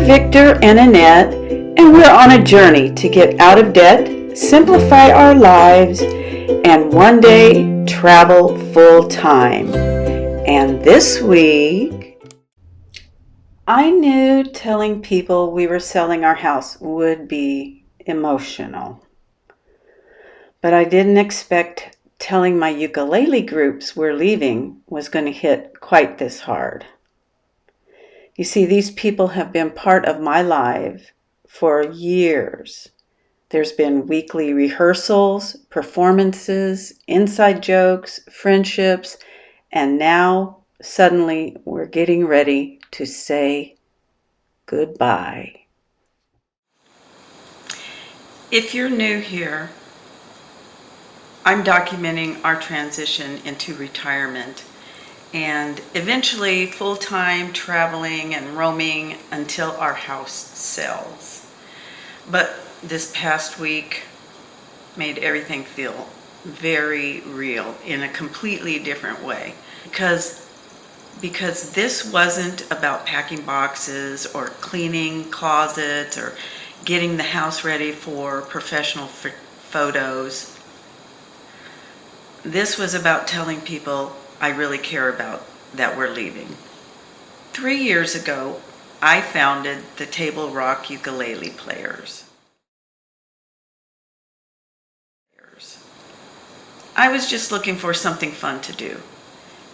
Victor and Annette, and we're on a journey to get out of debt, simplify our lives, and one day travel full time. And this week, I knew telling people we were selling our house would be emotional, but I didn't expect telling my ukulele groups we're leaving was going to hit quite this hard. You see, these people have been part of my life for years. There's been weekly rehearsals, performances, inside jokes, friendships, and now suddenly we're getting ready to say goodbye. If you're new here, I'm documenting our transition into retirement and eventually full-time traveling and roaming until our house sells. But this past week made everything feel very real in a completely different way because this wasn't about packing boxes or cleaning closets or getting the house ready for professional photos. This was about telling people I really care about that we're leaving. 3 years ago, I founded the Table Rock Ukulele Players. I was just looking for something fun to do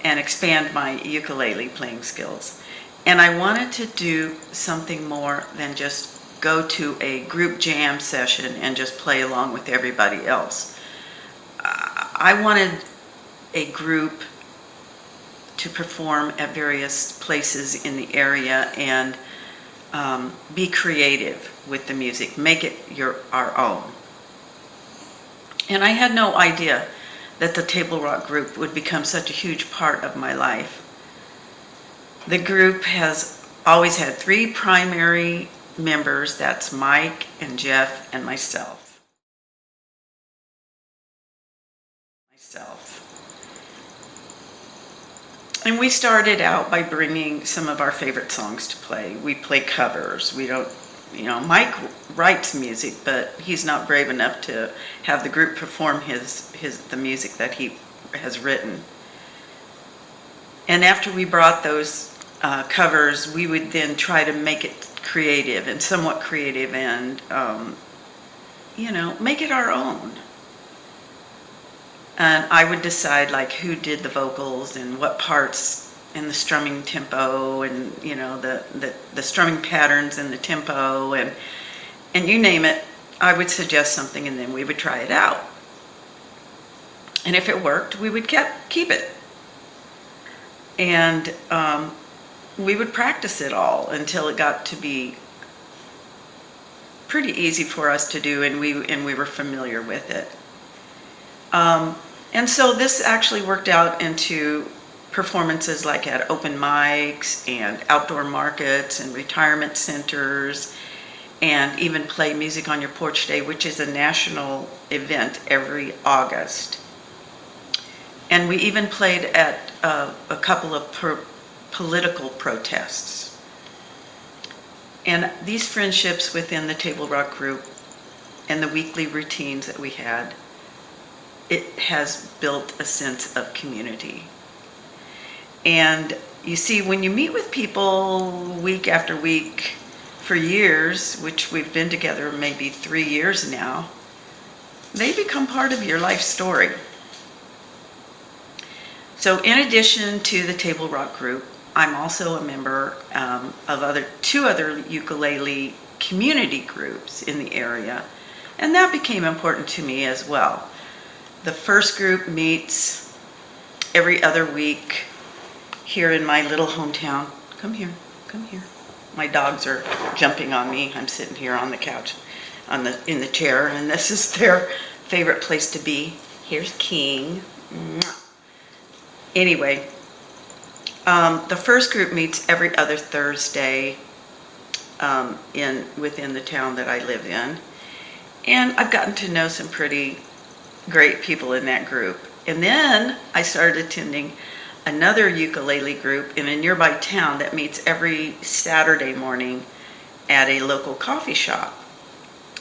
and expand my ukulele playing skills. And I wanted to do something more than just go to a group jam session and just play along with everybody else. I wanted a group to perform at various places in the area and be creative with the music, make it our own. And I had no idea that the Table Rock group would become such a huge part of my life. The group has always had 3 primary members, that's Mike and Jeff and myself. And we started out by bringing some of our favorite songs to play. We play covers. We don't, Mike writes music, but he's not brave enough to have the group perform the music that he has written. And after we brought those covers, we would then try to make it creative and somewhat creative and, make it our own. And I would decide who did the vocals and what parts and the strumming tempo and the strumming patterns and the tempo and you name it. I would suggest something and then we would try it out. And if it worked, we would keep it. And we would practice it all until it got to be pretty easy for us to do and we were familiar with it. And so this actually worked out into performances like at open mics and outdoor markets and retirement centers and even Play Music on Your Porch Day, which is a national event every August. And we even played at a couple of political protests. And these friendships within the Table Rock group and the weekly routines that we had, it has built a sense of community. And you see, when you meet with people week after week for years, which we've been together maybe 3 years now, they become part of your life story. So in addition to the Table Rock group, I'm also a member of 2 other ukulele community groups in the area, and that became important to me as well. The first group meets every other week here in my little hometown. Come here. My dogs are jumping on me. I'm sitting here on the couch, in the chair, and this is their favorite place to be. Here's King. Anyway, the first group meets every other Thursday within the town that I live in, and I've gotten to know some pretty great people in that group. And then I started attending another ukulele group in a nearby town that meets every Saturday morning at a local coffee shop,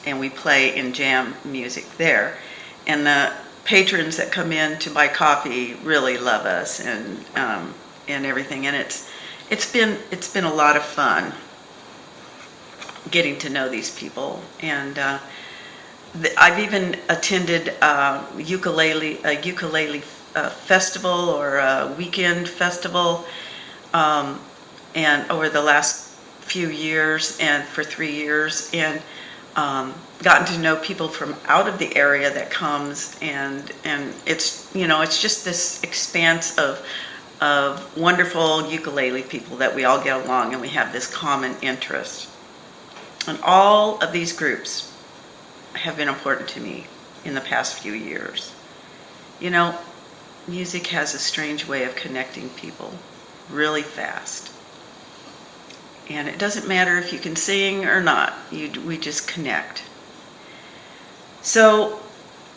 and we play and jam music there. And the patrons that come in to buy coffee really love us and everything. And it's been a lot of fun getting to know these people. And I've even attended a ukulele festival or a weekend festival, and over the last few years, and for 3 years, and gotten to know people from out of the area that comes, and it's it's just this expanse of wonderful ukulele people that we all get along, and we have this common interest. And all of these groups have been important to me in the past few years. Music has a strange way of connecting people really fast. And it doesn't matter if you can sing or not, we just connect. So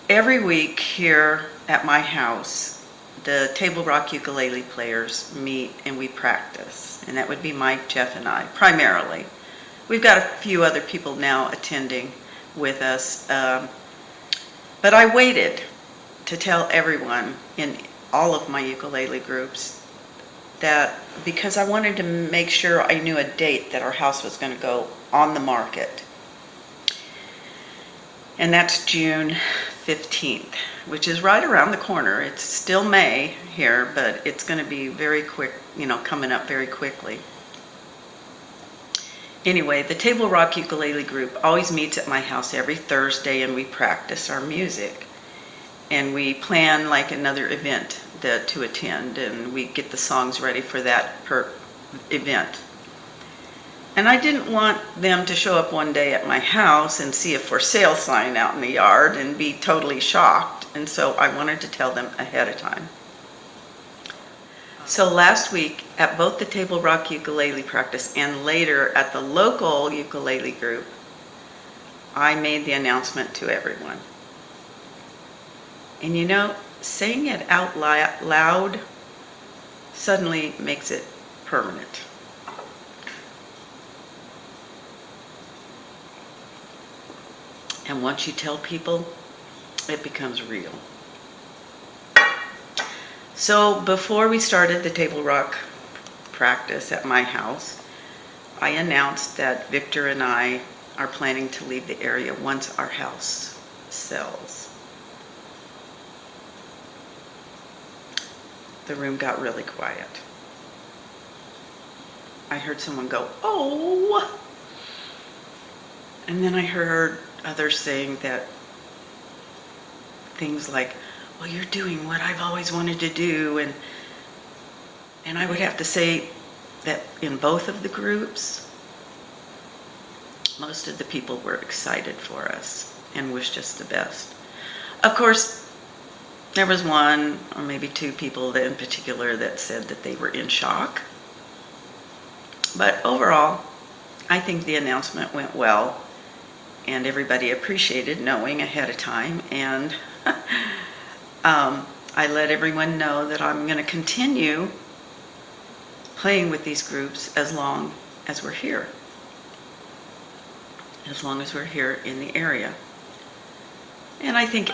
every week here at my house, the Table Rock Ukulele Players meet and we practice. And that would be Mike, Jeff, and I, primarily. We've got a few other people now attending with us. But I waited to tell everyone in all of my ukulele groups that, because I wanted to make sure I knew a date that our house was going to go on the market. And that's June 15th, which is right around the corner. It's still May here, but it's going to be very quick, coming up very quickly. Anyway, the Table Rock Ukulele Group always meets at my house every Thursday, and we practice our music. And we plan like another event to attend, and we get the songs ready for that per event. And I didn't want them to show up one day at my house and see a for sale sign out in the yard and be totally shocked, and so I wanted to tell them ahead of time. So last week at both the Table Rock Ukulele practice and later at the local ukulele group, I made the announcement to everyone. And saying it out loud suddenly makes it permanent. And once you tell people, it becomes real. So before we started the Table Rock practice at my house, I announced that Victor and I are planning to leave the area once our house sells. The room got really quiet. I heard someone go, "Oh!" And then I heard others saying that things like, "Well, you're doing what I've always wanted to do." And I would have to say that in both of the groups, most of the people were excited for us and wished us the best. Of course, there was one or maybe two people in particular that said that they were in shock. But overall, I think the announcement went well, and everybody appreciated knowing ahead of time. And I let everyone know that I'm going to continue playing with these groups as long as we're here. As long as we're here in the area. And I think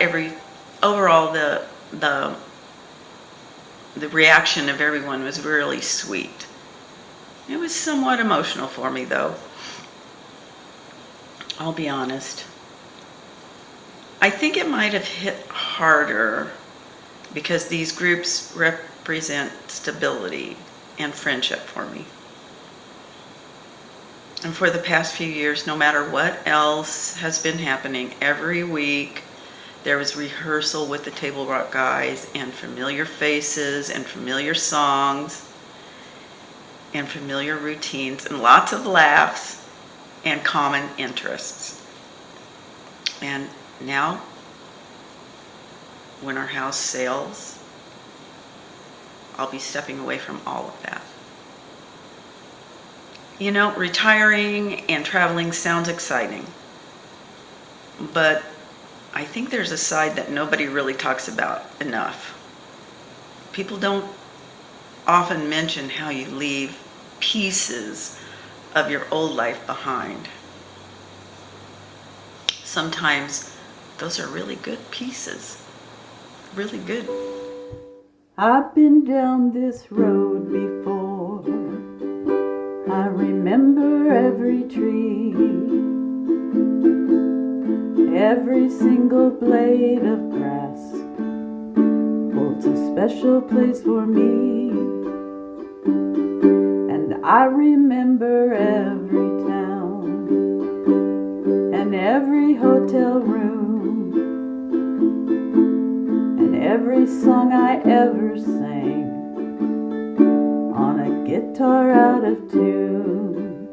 overall the reaction of everyone was really sweet. It was somewhat emotional for me, though. I'll be honest. I think it might have hit harder because these groups represent stability and friendship for me. And for the past few years, no matter what else has been happening, every week there was rehearsal with the Table Rock guys, and familiar faces and familiar songs and familiar routines and lots of laughs and common interests. And now, when our house sells, I'll be stepping away from all of that. Retiring and traveling sounds exciting, but I think there's a side that nobody really talks about enough. People don't often mention how you leave pieces of your old life behind. Sometimes those are really good pieces. Really good. I've been down this road before. I remember every tree, every single blade of grass holds a special place for me. And I remember every town and every hotel room and every song I ever sang on a guitar out of tune.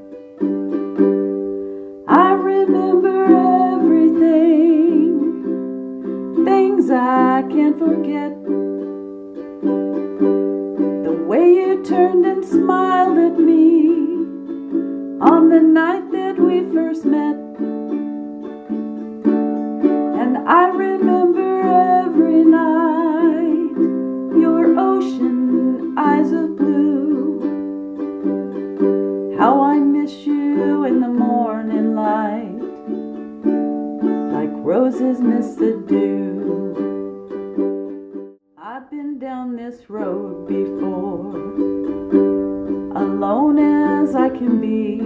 I remember everything, things I can't forget. The way you turned and smiled at me on the night that we first met. And I remember every night your ocean eyes of blue. How I miss you in the morning light, like roses miss the dew. I've been down this road before, alone as I can be,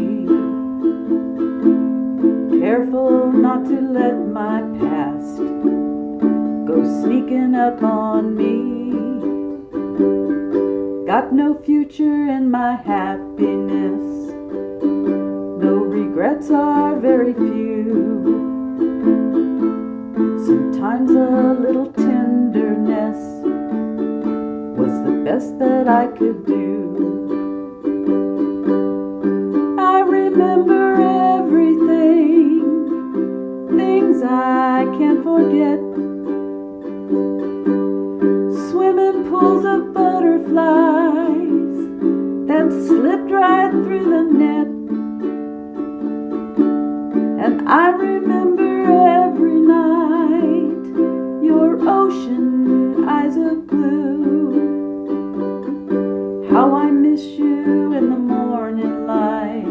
careful not to let my past go sneaking up on me. Got no future in my happiness, though regrets are very few. Sometimes a little tenderness was the best that I could do. I remember everything, things I can't forget. Swimming pools of butterflies that slipped right through the net. And I remember every night your ocean eyes of blue. How I miss you in the morning light,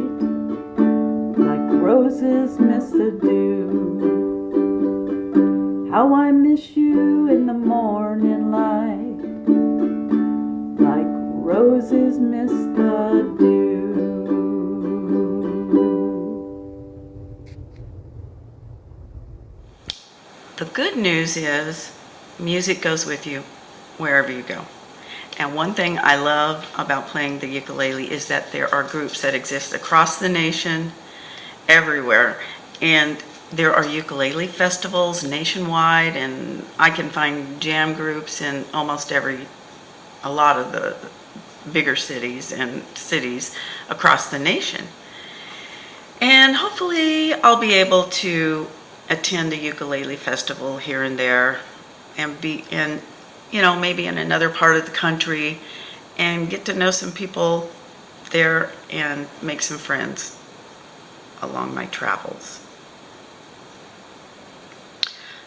like roses miss the dew. How I miss you in the morning light, like roses miss the dew. The good news is music goes with you wherever you go. And one thing I love about playing the ukulele is that there are groups that exist across the nation, everywhere. And there are ukulele festivals nationwide, and I can find jam groups in almost a lot of the bigger cities and cities across the nation. And hopefully I'll be able to attend a ukulele festival here and there and be in, maybe in another part of the country and get to know some people there and make some friends along my travels.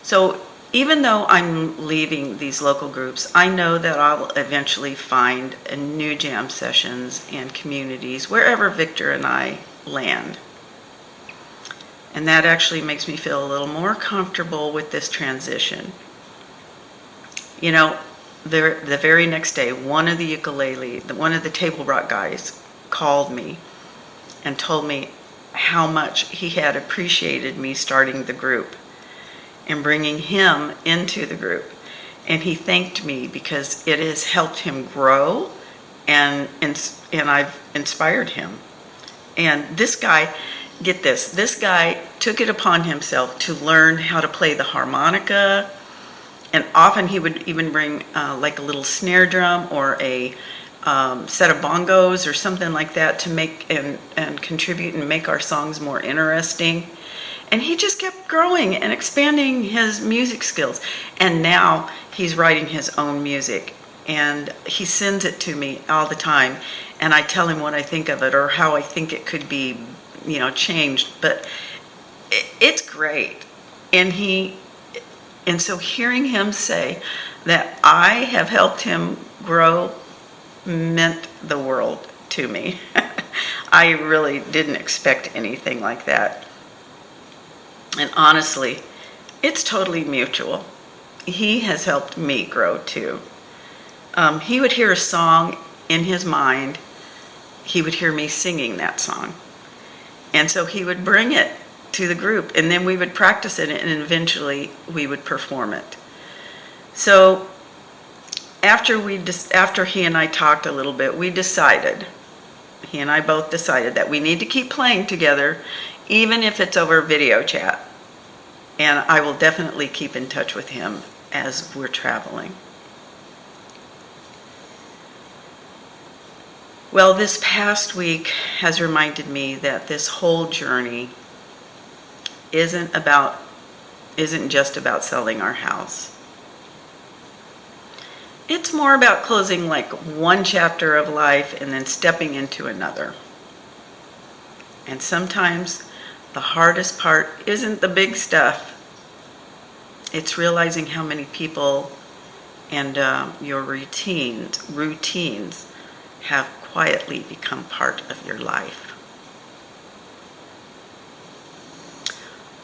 So even though I'm leaving these local groups, I know that I'll eventually find new jam sessions and communities wherever Victor and I land. And that actually makes me feel a little more comfortable with this transition. The very next day, one of the Table Rock guys called me and told me how much he had appreciated me starting the group and bringing him into the group. And he thanked me because it has helped him grow and I've inspired him. And this guy, get this guy took it upon himself to learn how to play the harmonica, and often he would even bring like a little snare drum or a set of bongos or something like that to make and contribute and make our songs more interesting. And he just kept growing and expanding his music skills. And now he's writing his own music. And he sends it to me all the time. And I tell him what I think of it or how I think it could be, changed. But it's great. And so hearing him say that I have helped him grow meant the world to me. I really didn't expect anything like that. And honestly, it's totally mutual. He has helped me grow too. He would hear a song in his mind. He would hear me singing that song. And so he would bring it to the group, and then we would practice it, and eventually we would perform it. So after he and I talked a little bit, he and I both decided that we need to keep playing together, even if it's over video chat. And I will definitely keep in touch with him as we're traveling. Well, this past week has reminded me that this whole journey isn't just about selling our house. It's more about closing like one chapter of life and then stepping into another. And sometimes the hardest part isn't the big stuff. It's realizing how many people and your routines have quietly become part of your life.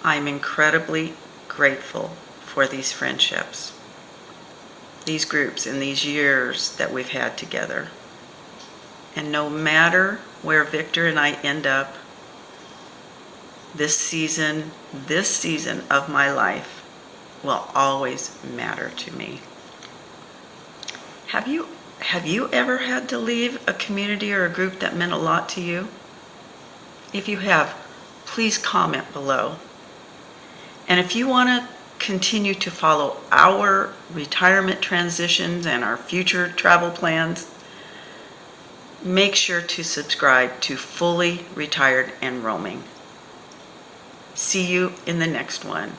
I'm incredibly grateful for these friendships, these groups, and these years that we've had together. And no matter where Victor and I end up, this season of my life will always matter to me. Have you ever had to leave a community or a group that meant a lot to you? If you have, please comment below. And if you want to continue to follow our retirement transitions and our future travel plans, make sure to subscribe to Fully Retired and Roaming. See you in the next one.